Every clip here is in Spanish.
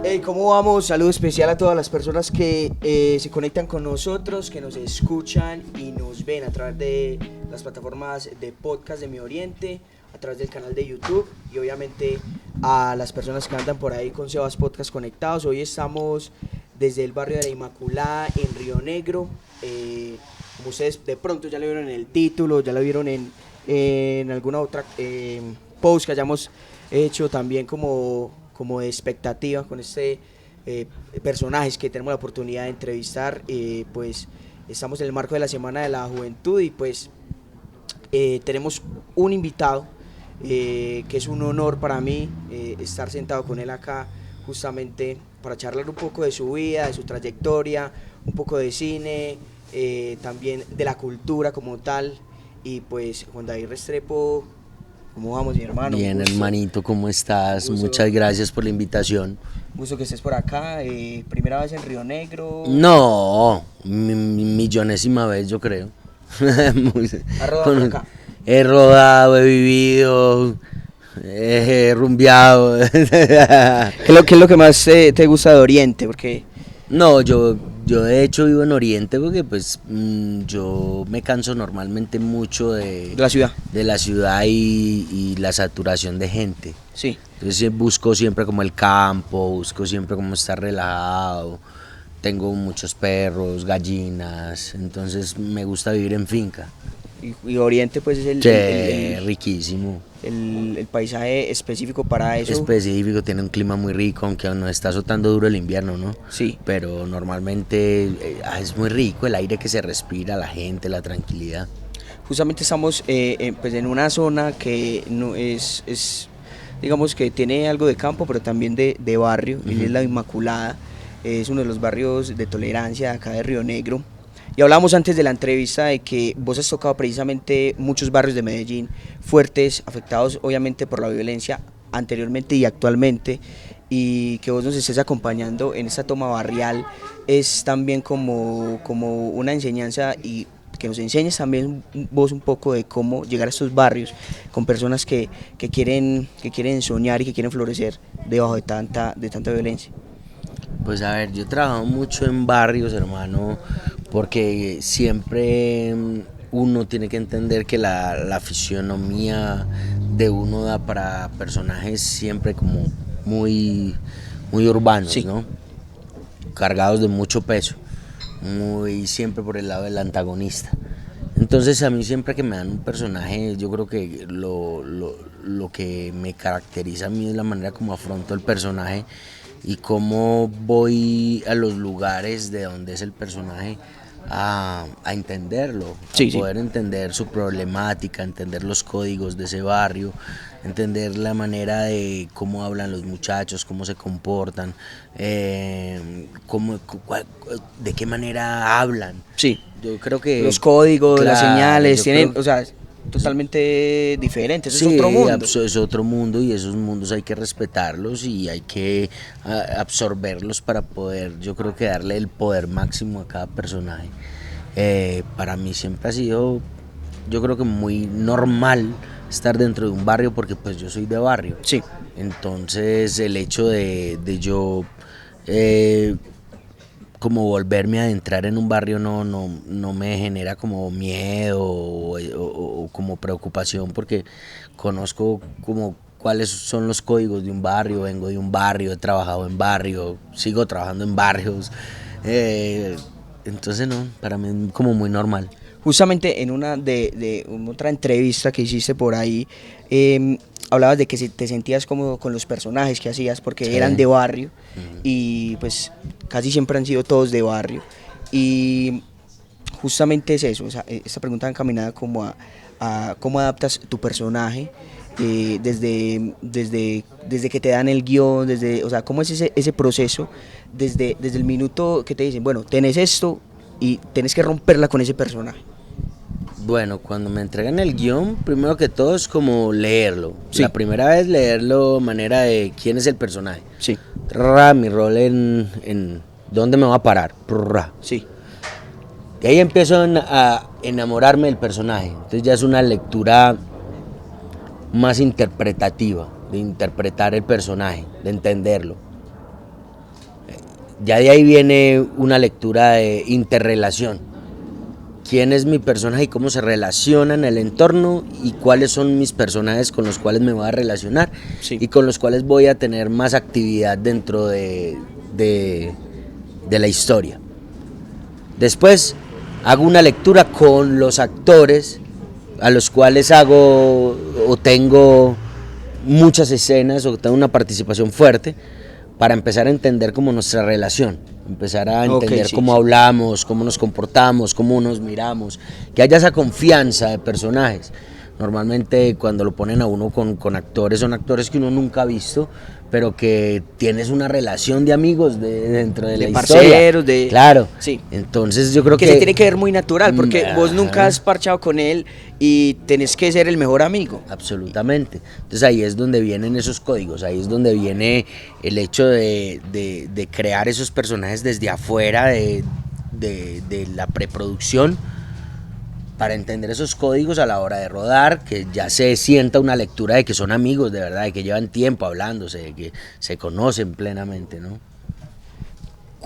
Hey, ¿cómo vamos? Saludo especial a todas las personas que se conectan con nosotros, que nos escuchan y nos ven a través de las plataformas de podcast de Mi Oriente, a través del canal de YouTube y obviamente a las personas que andan por ahí con Sebas Podcast conectados. Hoy estamos desde el barrio de la Inmaculada en Río Negro. Como ustedes de pronto ya lo vieron en el título, ya lo vieron en alguna otra post que hayamos hecho también como de expectativa con personajes que tenemos la oportunidad de entrevistar. Pues estamos en el marco de la Semana de la Juventud y pues tenemos un invitado que es un honor para mí estar sentado con él acá justamente para charlar un poco de su vida, de su trayectoria, un poco de cine, también de la cultura como tal. Y pues Juan David Restrepo, ¿cómo vamos, mi hermano? Bien, hermanito, ¿cómo estás? Gusto. Muchas gracias por la invitación. Gusto que estés por acá. Primera vez en Río Negro. No, millonésima vez, yo creo. ¿Has rodado por acá? He rodado, he vivido, he rumbeado. ¿Qué es lo que más te gusta de Oriente? Porque No, yo de hecho vivo en Oriente porque pues yo me canso normalmente mucho de la ciudad. de la ciudad y la saturación de gente. Sí. Entonces busco siempre como el campo, busco siempre como estar relajado. Tengo muchos perros, gallinas, entonces me gusta vivir en finca. Y Oriente pues es Riquísimo. el paisaje específico para eso. Específico, tiene un clima muy rico, aunque nos está azotando duro el invierno, ¿no? Sí. Pero normalmente es muy rico el aire que se respira, la gente, la tranquilidad. Justamente estamos pues en una zona que no es digamos que tiene algo de campo, pero también de barrio. Uh-huh. Es la Inmaculada, es uno de los barrios de tolerancia de acá de Río Negro. Y hablamos antes de la entrevista de que vos has tocado precisamente muchos barrios de Medellín fuertes, afectados obviamente por la violencia anteriormente y actualmente, y que vos nos estés acompañando en esta toma barrial es también como una enseñanza, y que nos enseñes también vos un poco de cómo llegar a estos barrios con personas que quieren soñar y que quieren florecer debajo de tanta violencia. Pues a ver, yo he trabajado mucho en barrios, hermano, porque siempre uno tiene que entender que la fisionomía de uno da para personajes siempre como muy urbanos, sí, ¿no? Cargados de mucho peso, muy siempre por el lado del antagonista. Entonces a mí siempre que me dan un personaje, yo creo que lo que me caracteriza a mí es la manera como afronto el personaje y cómo voy a los lugares de donde es el personaje a entenderlo, sí, a poder entender su problemática, entender los códigos de ese barrio, entender la manera de cómo hablan los muchachos, cómo se comportan, de qué manera hablan. Sí. Yo creo que los códigos, claro, las señales tienen, creo, o sea, totalmente diferentes. Sí, es otro mundo. Es otro mundo y esos mundos hay que respetarlos y hay que absorberlos para poder, yo creo que darle el poder máximo a cada personaje. Para mí siempre ha sido, yo creo que muy normal estar dentro de un barrio porque pues yo soy de barrio. Sí. Entonces el hecho de yo como volverme a adentrar en un barrio no me genera como miedo o como preocupación porque conozco como cuáles son los códigos de un barrio, vengo de un barrio, he trabajado en barrio, sigo trabajando en barrios, entonces no, para mí es como muy normal. Justamente en una de otra entrevista que hiciste por ahí, hablabas de que te sentías cómodo con los personajes que hacías porque sí, eran de barrio. Uh-huh. Y pues casi siempre han sido todos de barrio, y justamente es eso, o sea, esta pregunta encaminada como a cómo adaptas tu personaje desde que te dan el guión, o sea, cómo es ese proceso desde el minuto que te dicen, bueno, tenés esto y tenés que romperla con ese personaje. Bueno, cuando me entregan el guión, primero que todo es como leerlo. Sí. La primera vez leerlo, manera de quién es el personaje. Sí. Mi rol en dónde me va a parar. Sí. Y ahí empiezo a enamorarme del personaje. Entonces ya es una lectura más interpretativa, de interpretar el personaje, de entenderlo. Ya de ahí viene una lectura de interrelación. ¿Quién es mi personaje y cómo se relaciona en el entorno? Y cuáles son mis personajes con los cuales me voy a relacionar, Sí. y con los cuales voy a tener más actividad dentro de la historia. Después hago una lectura con los actores a los cuales hago o tengo muchas escenas o tengo una participación fuerte, para empezar a entender como nuestra relación, empezar a entender sí, cómo sí. hablamos, cómo nos comportamos, cómo nos miramos, que haya esa confianza de personajes. Normalmente cuando lo ponen a uno con actores, son actores que uno nunca ha visto, pero que tienes una relación de amigos dentro de la parceros, historia. Claro. Sí. Entonces yo creo que se tiene que ver muy natural, porque vos Ajá. nunca has parchado con él y tenés que ser el mejor amigo. Absolutamente. Entonces ahí es donde vienen esos códigos, ahí es donde viene el hecho de crear esos personajes desde afuera de la preproducción, para entender esos códigos a la hora de rodar, que ya se sienta una lectura de que son amigos de verdad, de que llevan tiempo hablándose, de que se conocen plenamente, ¿no?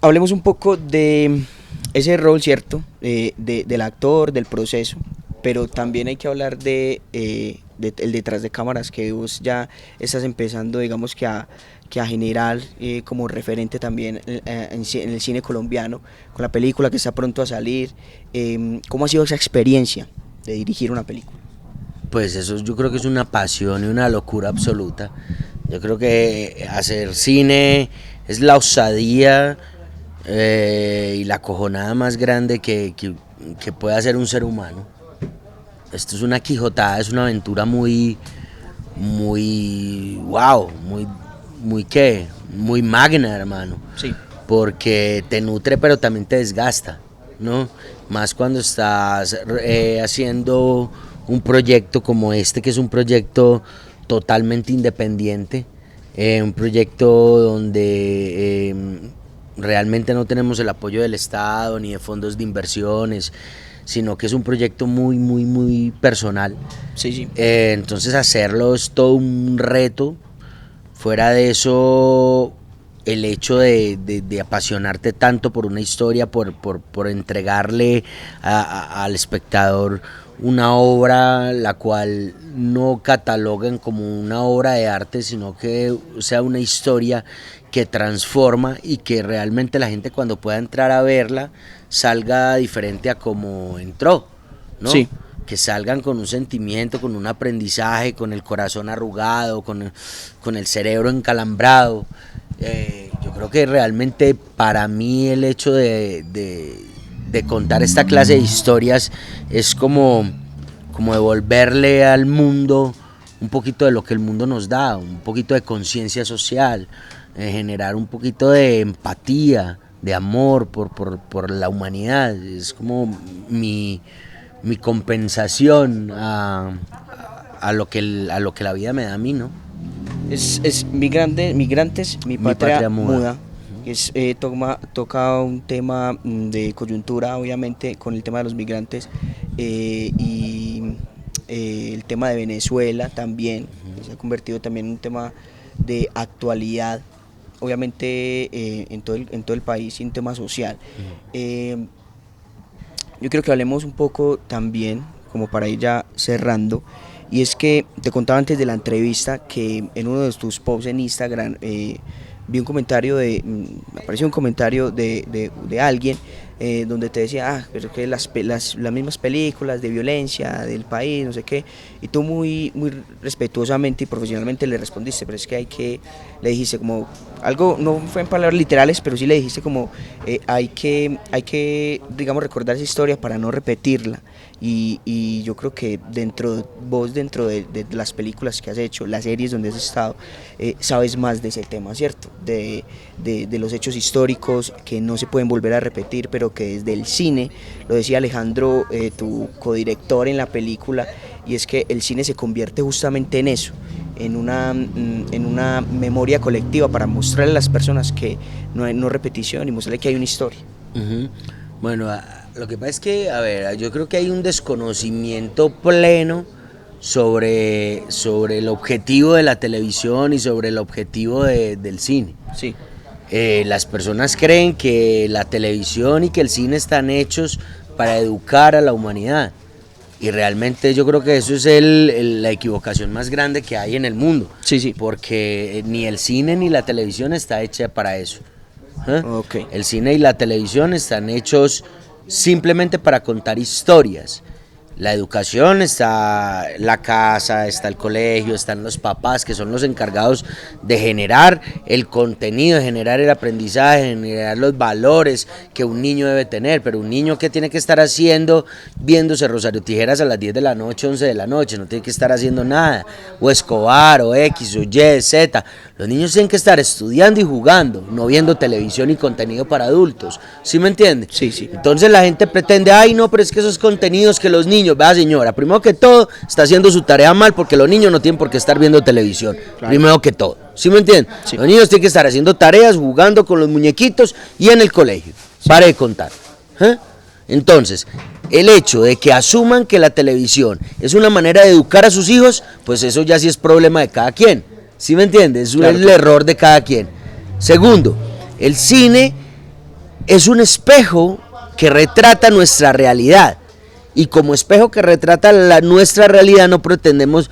Hablemos un poco de ese rol, ¿cierto? Del actor, del proceso, pero también hay que hablar el detrás de cámaras, que vos ya estás empezando, digamos que a generar como referente también en el cine colombiano, con la película que está pronto a salir. ¿Cómo ha sido esa experiencia de dirigir una película? Pues eso yo creo que es una pasión y una locura absoluta. Yo creo que hacer cine es la osadía y la cojonada más grande que puede hacer un ser humano. Esto es una quijotada, es una aventura muy wow, muy magna, hermano. Sí. Porque te nutre pero también te desgasta, ¿no? Más cuando estás haciendo un proyecto como este, que es un proyecto totalmente independiente, un proyecto donde realmente no tenemos el apoyo del Estado ni de fondos de inversiones, sino que es un proyecto muy personal. Sí, sí. Entonces hacerlo es todo un reto. Fuera de eso, el hecho de apasionarte tanto por una historia, por entregarle al espectador una obra la cual no catalogan como una obra de arte, sino que sea una historia que transforma y que realmente la gente, cuando pueda entrar a verla, salga diferente a como entró, ¿no? Sí. Que salgan con un sentimiento, con un aprendizaje, con el corazón arrugado, con el cerebro encalambrado. Yo creo que realmente para mí el hecho de contar esta clase de historias es como devolverle al mundo un poquito de lo que el mundo nos da, un poquito de conciencia social, generar un poquito de empatía, de amor por la humanidad. Es como mi compensación a lo que la vida me da a mí, ¿no? Es Migrantes, mi patria muda. Toca un tema de coyuntura, obviamente, con el tema de los migrantes, y el tema de Venezuela también, que se ha convertido también en un tema de actualidad, obviamente, en todo el país, y un tema social. Yo creo que hablemos un poco también, como para ir ya cerrando, y es que te contaba antes de la entrevista que en uno de tus posts en Instagram vi un comentario me apareció un comentario de alguien donde te decía, pero que las mismas películas de violencia del país, no sé qué, y tú muy respetuosamente y profesionalmente le respondiste, pero es que le dijiste como algo, no fue en palabras literales, pero sí le dijiste como hay que, digamos, recordar esa historia para no repetirla. Y yo creo que dentro de las películas que has hecho, las series donde has estado, sabes más de ese tema, ¿cierto? De los hechos históricos que no se pueden volver a repetir, pero que desde el cine, lo decía Alejandro, tu codirector en la película, y es que el cine se convierte justamente en eso, en una memoria colectiva para mostrarle a las personas que no hay repetición, y mostrarle que hay una historia. Uh-huh. Bueno, lo que pasa es que, a ver, yo creo que hay un desconocimiento pleno sobre el objetivo de la televisión y sobre el objetivo del cine. Sí. Las personas creen que la televisión y que el cine están hechos para educar a la humanidad. Y realmente yo creo que eso es la equivocación más grande que hay en el mundo. Sí, sí. Porque ni el cine ni la televisión está hecha para eso. Okay. El cine y la televisión están hechos simplemente para contar historias. La educación está la casa, está el colegio, están los papás que son los encargados de generar el contenido, de generar el aprendizaje, de generar los valores que un niño debe tener. Pero un niño, ¿qué tiene que estar haciendo? Viéndose Rosario Tijeras a las 10 de la noche, 11 de la noche, no tiene que estar haciendo nada, o Escobar, o X, o Y, Z. Los niños tienen que estar estudiando y jugando, no viendo televisión y contenido para adultos. ¿Sí me entiende? Sí, sí. Entonces la gente pretende, ay no, pero es que esos contenidos que los niños, vea señora, primero que todo está haciendo su tarea mal, porque los niños no tienen por qué estar viendo televisión, claro. Primero que todo, ¿sí me entiende? Sí. Los niños tienen que estar haciendo tareas, jugando con los muñequitos y en el colegio, sí. Pare de contar. Entonces, el hecho de que asuman que la televisión es una manera de educar a sus hijos, pues eso ya sí es problema de cada quien. ¿Sí me entiendes? Eso claro, es el error de cada quien. Segundo, el cine es un espejo que retrata nuestra realidad. Y como espejo que retrata nuestra realidad, no pretendemos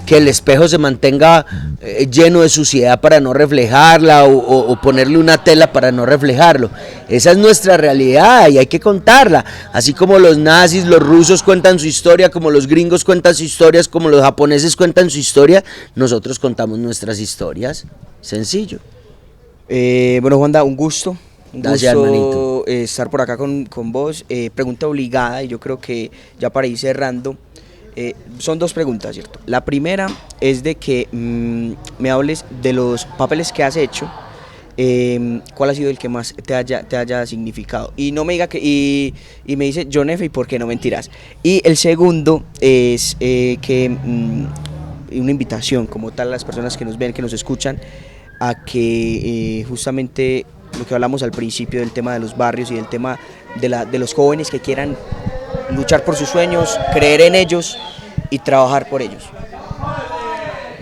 que el espejo se mantenga lleno de suciedad para no reflejarla o ponerle una tela para no reflejarlo. Esa es nuestra realidad y hay que contarla. Así como los nazis, los rusos cuentan su historia, como los gringos cuentan sus historias, como los japoneses cuentan su historia, nosotros contamos nuestras historias. Sencillo. Bueno, Juanda, un gusto. Gracias, hermanito. Estar por acá con vos. Pregunta obligada, y yo creo que ya para ir cerrando, son dos preguntas, ¿cierto? La primera es de que me hables de los papeles que has hecho. ¿Cuál ha sido el que más te haya significado? Y no me diga que y me dice John F. y por qué no, mentiras. Y el segundo es una invitación como tal a las personas que nos ven, que nos escuchan, a que justamente lo que hablamos al principio del tema de los barrios y del tema de los jóvenes que quieran luchar por sus sueños, creer en ellos y trabajar por ellos.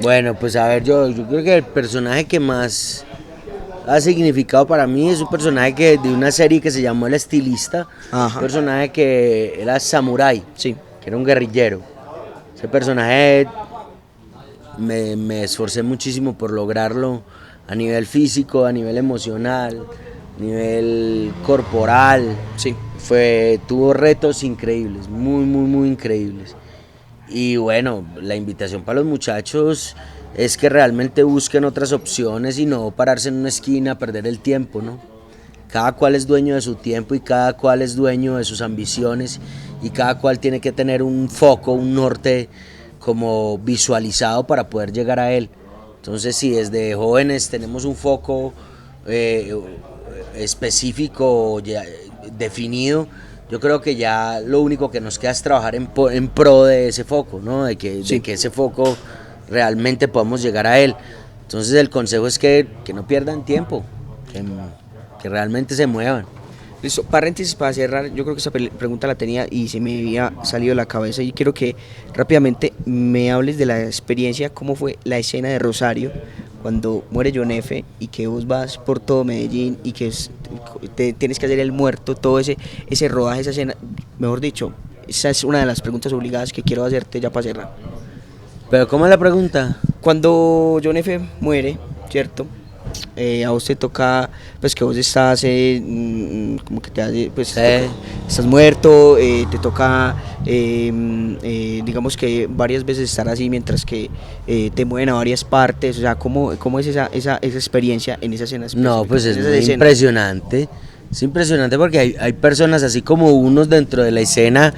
Bueno, pues a ver, yo creo que el personaje que más ha significado para mí es un personaje de una serie que se llamó El Estilista. Ajá. Un personaje que era samurái, sí, que era un guerrillero. Ese personaje me esforcé muchísimo por lograrlo a nivel físico, a nivel emocional, a nivel corporal. Sí. Tuvo retos increíbles, muy increíbles. Y bueno, la invitación para los muchachos es que realmente busquen otras opciones y no pararse en una esquina a perder el tiempo, ¿no? Cada cual es dueño de su tiempo y cada cual es dueño de sus ambiciones y cada cual tiene que tener un foco, un norte como visualizado para poder llegar a él. Entonces, si desde jóvenes tenemos un foco específico ya definido, yo creo que ya lo único que nos queda es trabajar en pro de ese foco, ¿no? De que ese foco realmente podamos llegar a él. Entonces el consejo es que no pierdan tiempo, que realmente se muevan. Listo, paréntesis para cerrar, yo creo que esa pregunta la tenía y se me había salido de la cabeza y quiero que rápidamente me hables de la experiencia, cómo fue la escena de Rosario cuando muere John F. y que vos vas por todo Medellín y que tienes que hacer el muerto, todo ese rodaje, esa escena, mejor dicho, esa es una de las preguntas obligadas que quiero hacerte ya para cerrar. ¿Pero cómo es la pregunta? Cuando John F. muere, ¿cierto? A vos te toca, pues que vos estás, como que te hace, pues sí. Estás muerto, te toca, digamos que varias veces estar así mientras que te mueven a varias partes, o sea, ¿cómo es esa experiencia en esa escena específica? No, pues es muy impresionante, porque hay personas así como unos dentro de la escena,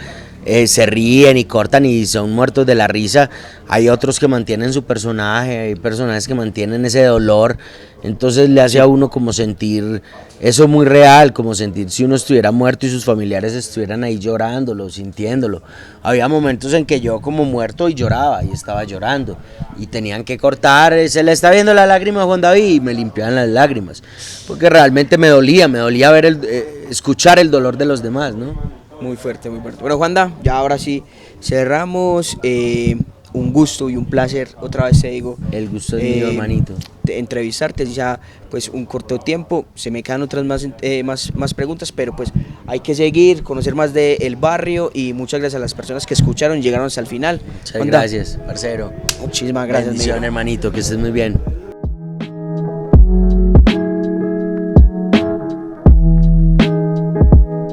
se ríen y cortan y son muertos de la risa. Hay otros que mantienen su personaje, hay personajes que mantienen ese dolor, entonces le hace a uno como sentir eso muy real, como sentir si uno estuviera muerto y sus familiares estuvieran ahí llorándolo, sintiéndolo. Había momentos en que yo como muerto y lloraba y estaba llorando y tenían que cortar, se le está viendo la lágrima a Juan David y me limpiaban las lágrimas, porque realmente me dolía ver escuchar el dolor de los demás, ¿no? Muy fuerte, muy fuerte. Bueno, Juanda, ya ahora sí cerramos. Un gusto y un placer, otra vez te digo. El gusto es mío, hermanito. De entrevistarte, ya pues un corto tiempo, se me quedan otras más preguntas, pero pues hay que seguir, conocer más del barrio y muchas gracias a las personas que escucharon y llegaron hasta el final. Muchas gracias, parcero. Muchísimas gracias. Bendición, hermanito, que estés muy bien.